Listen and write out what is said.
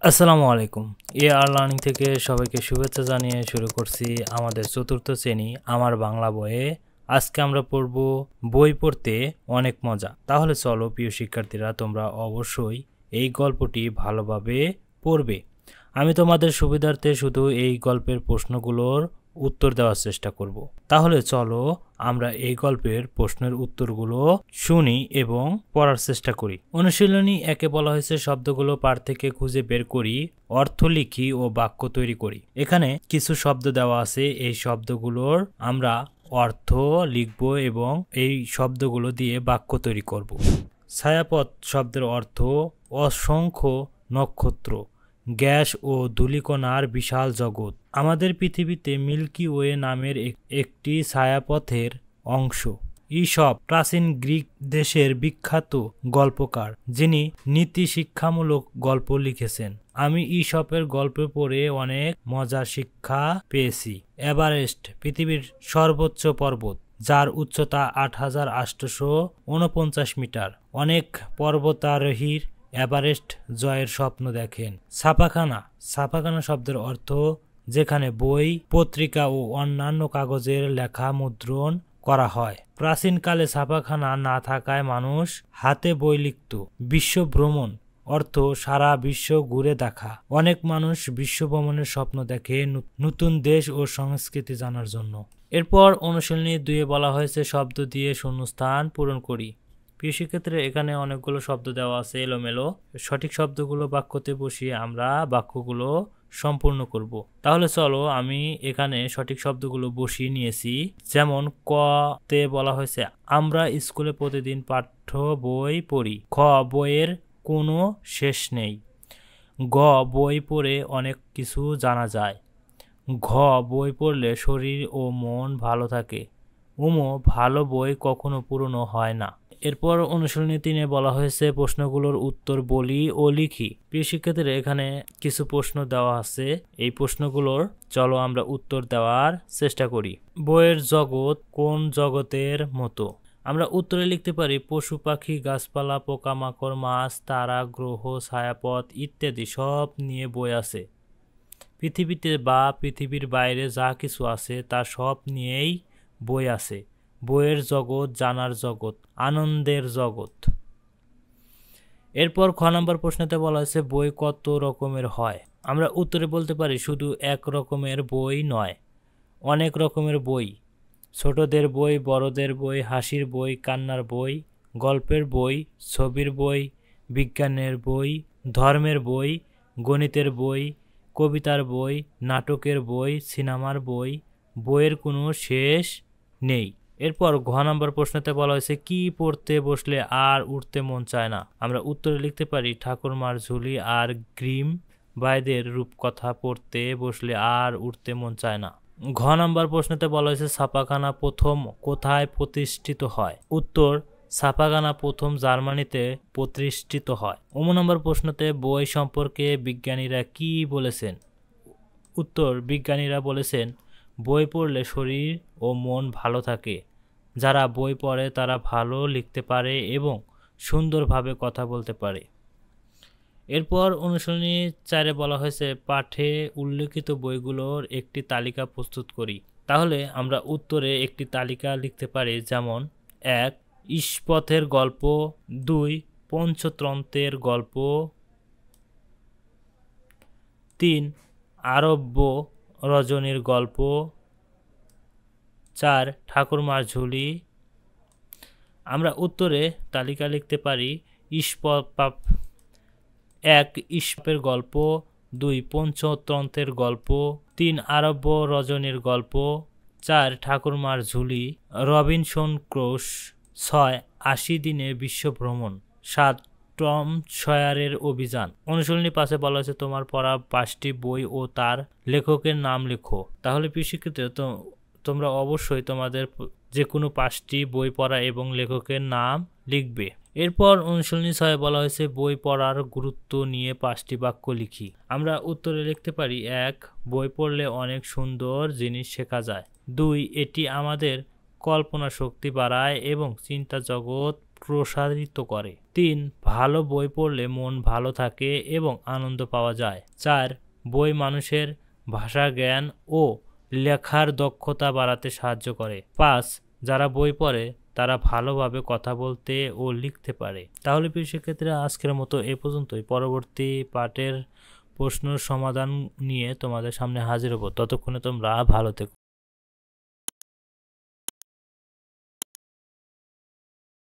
আসসালামু আলাইকুম। AR learning থেকে সবাইকে শুভেচ্ছা জানিয়ে শুরু করছি আমাদের চতুর্থ শ্রেণী আমার বাংলা বইয়ে। আজকে আমরা পড়ব বই পড়তে অনেক মজা। তাহলে চলো প্রিয় শিক্ষার্থীরা, তোমরা অবশ্যই এই গল্পটি ভালোভাবে পড়বে। আমি তোমাদের সুবিধার্থে শুধু এই গল্পের প্রশ্নগুলোর উত্তর দেওয়ার চেষ্টা করব। তাহলে চলো আমরা এই গল্পের প্রশ্নের উত্তরগুলো শুনি এবং পড়ার চেষ্টা করি। অনুশীলনী একে বলা হয়েছে শব্দগুলো পাঠ থেকে খুঁজে বের করি, অর্থ লিখি ও বাক্য তৈরি করি। এখানে কিছু শব্দ দেওয়া আছে, এই শব্দগুলোর আমরা অর্থ লিখব এবং এই শব্দগুলো দিয়ে বাক্য তৈরি করব। ছায়াপথ শব্দের অর্থ অসংখ্য নক্ষত্র, গ্যাস ও ধূলিকণার বিশাল জগৎ। আমাদের পৃথিবীতে মিল্কি ওয়ে নামের একটি ছায়াপথের অংশ। ঈশপ প্রাচীন গ্রিক দেশের বিখ্যাত গল্পকার, যিনি নীতি শিক্ষামূলক গল্প লিখেছেন। আমি ঈশপের গল্প পড়ে অনেক মজার শিক্ষা পেয়েছি। এভারেস্ট পৃথিবীর সর্বোচ্চ পর্বত, যার উচ্চতা ৮,৮৪৯ মিটার। অনেক পর্বতারোহীর এভারেস্ট জয়ের স্বপ্ন দেখেন। ছাপাখানা শব্দের অর্থ যেখানে বই, পত্রিকা ও অন্যান্য কাগজের লেখা মুদ্রণ করা হয়। প্রাচীনকালে ছাপাখানা না থাকায় মানুষ হাতে বই লিখত। বিশ্ব ভ্রমণ অর্থ সারা বিশ্ব ঘুরে দেখা। অনেক মানুষ বিশ্ব ভ্রমণের স্বপ্ন দেখে নতুন দেশ ও সংস্কৃতি জানার জন্য। এরপর অনুশীলনী 2-এ বলা হয়েছে শব্দ দিয়ে শূন্যস্থান পূরণ করি। প্রিয় শিক্ষার্থীরা, এখানে অনেকগুলো শব্দ দেওয়া আছে এলোমেলো। সঠিক শব্দগুলো বাক্যতে বসিয়ে আমরা বাক্যগুলো সম্পূর্ণ করব। তাহলে চলো আমি এখানে সঠিক শব্দগুলো বসিয়ে নিয়েছি। যেমন ক তে বলা হয়েছে আমরা স্কুলে প্রতিদিন পাঠ্য বই পড়ি। খ বইয়ের কোনো শেষ নেই। গ বই পড়ে অনেক কিছু জানা যায়। ঘ বই পড়লে শরীর ও মন ভালো থাকে। ভালো বই কখনো পুরনো হয় না। এরপর অনুশীলনী 3-এ বলা হয়েছে প্রশ্নগুলোর উত্তর বলি ও লিখি। প্রিয় শিক্ষার্থীরা, এখানে কিছু প্রশ্ন দেওয়া আছে, এই প্রশ্নগুলোর চলো আমরা উত্তর দেওয়ার চেষ্টা করি। বইয়ের জগৎ কোন জগতের মতো? আমরা উত্তরে লিখতে পারি পশু পাখি, গাছপালা, পোকামাকড়, মাছ, তারা, গ্রহ, ছায়াপথ ইত্যাদি সব নিয়ে বই আছে। পৃথিবীতে বা পৃথিবীর বাইরে যা কিছু আছে তা সব নিয়েই বই আছে। বইয়ের জগৎ জানার জগৎ, আনন্দের জগৎ। এরপর খ নম্বর প্রশ্নতে বলা হয়েছে বই কত রকমের হয়? আমরা উত্তরে বলতে পারি শুধু এক রকমের বই নয়, অনেক রকমের বই। ছোটদের বই, বড়দের বই, হাসির বই, কান্নার বই, গল্পের বই, ছবির বই, বিজ্ঞানের বই, ধর্মের বই, গণিতের বই, কবিতার বই, নাটকের বই, সিনেমার বই। বইয়ের কোনো শেষ নেই। এরপর ঘ নম্বর প্রশ্নতে বলা হয়েছে কি পড়তে বসলে আর উঠতে মন চায় না? আমরা উত্তরে লিখতে পারি ঠাকুরমার ঝুলি আর গ্রিম বাইদের রূপকথা পড়তে বসলে আর উঠতে মন চায় না। ঘ নম্বর প্রশ্নতে বলা হয়েছে ছাপাখানা প্রথম কোথায় প্রতিষ্ঠিত হয়? উত্তর ছাপাখানা প্রথম জার্মানিতে প্রতিষ্ঠিত হয়। নম্বর প্রশ্নতে বই সম্পর্কে বিজ্ঞানীরা কি বলেছেন? উত্তর বিজ্ঞানীরা বলেছেন বই পড়লে শরীর ও মন ভালো থাকে। যারা বই পড়ে তারা ভালো লিখতে পারে এবং সুন্দরভাবে কথা বলতে পারে। এরপর অনুশীলনী 4-এ বলা হয়েছে পাঠে উল্লেখিত বইগুলোর একটি তালিকা প্রস্তুত করি। তাহলে আমরা উত্তরে একটি তালিকা লিখতে পারি, যেমন 1 ঈশপথের গল্প, 2 পঞ্চতন্ত্রের গল্প, 3 আরব্য রজনীর গল্প, 4 ঠাকুরমার ঝুলি। আমরা উত্তরে তালিকা লিখতে পারি 1 ঈশপের গল্প, 2 পঞ্চতন্ত্রের গল্প, 3 আরব্য রজনীর গল্প, 4 ঠাকুরমার ঝুলি, রবিনসন ক্রুশো, 6 80 দিনে বিশ্ব ভ্রমণ, 7 টম সয়ারের অভিযান। অনুশীলনী 5-এ বলা হয়েছে তোমার পড়া 5টি বই ও তার লেখকের নাম লেখো। তাহলে প্রিয় শিক্ষার্থীরা, তোমরা অবশ্যই তোমাদের যে কোনো 5টি বই পড়া এবং লেখকের নাম লিখবে। এরপর অনুশীলনী 6-এ বলা হয়েছে বই পড়ার গুরুত্ব নিয়ে 5টি বাক্য লিখি। আমরা উত্তরে লিখতে পারি 1 বই পড়লে অনেক সুন্দর জিনিস শেখা যায়। 2 এটি আমাদের কল্পনা শক্তি বাড়ায় এবং চিন্তা জগৎ প্রসারিত করে। 3. ভালো বই পড়লে মন ভালো থাকে এবং আনন্দ পাওয়া যায়। 4. বই মানুষের ভাষা জ্ঞান ও লেখার দক্ষতা বাড়াতে সাহায্য করে। 5. যারা বই পড়ে তারা ভালোভাবে কথা বলতে ও লিখতে পারে। তাহলে প্রিয় শিক্ষার্থীরা, আজকের মতো এ পর্যন্তই। পরবর্তী পাঠের প্রশ্নের সমাধান নিয়ে তোমাদের সামনে হাজির হব। ততক্ষণে তোমরা ভালো থেকো।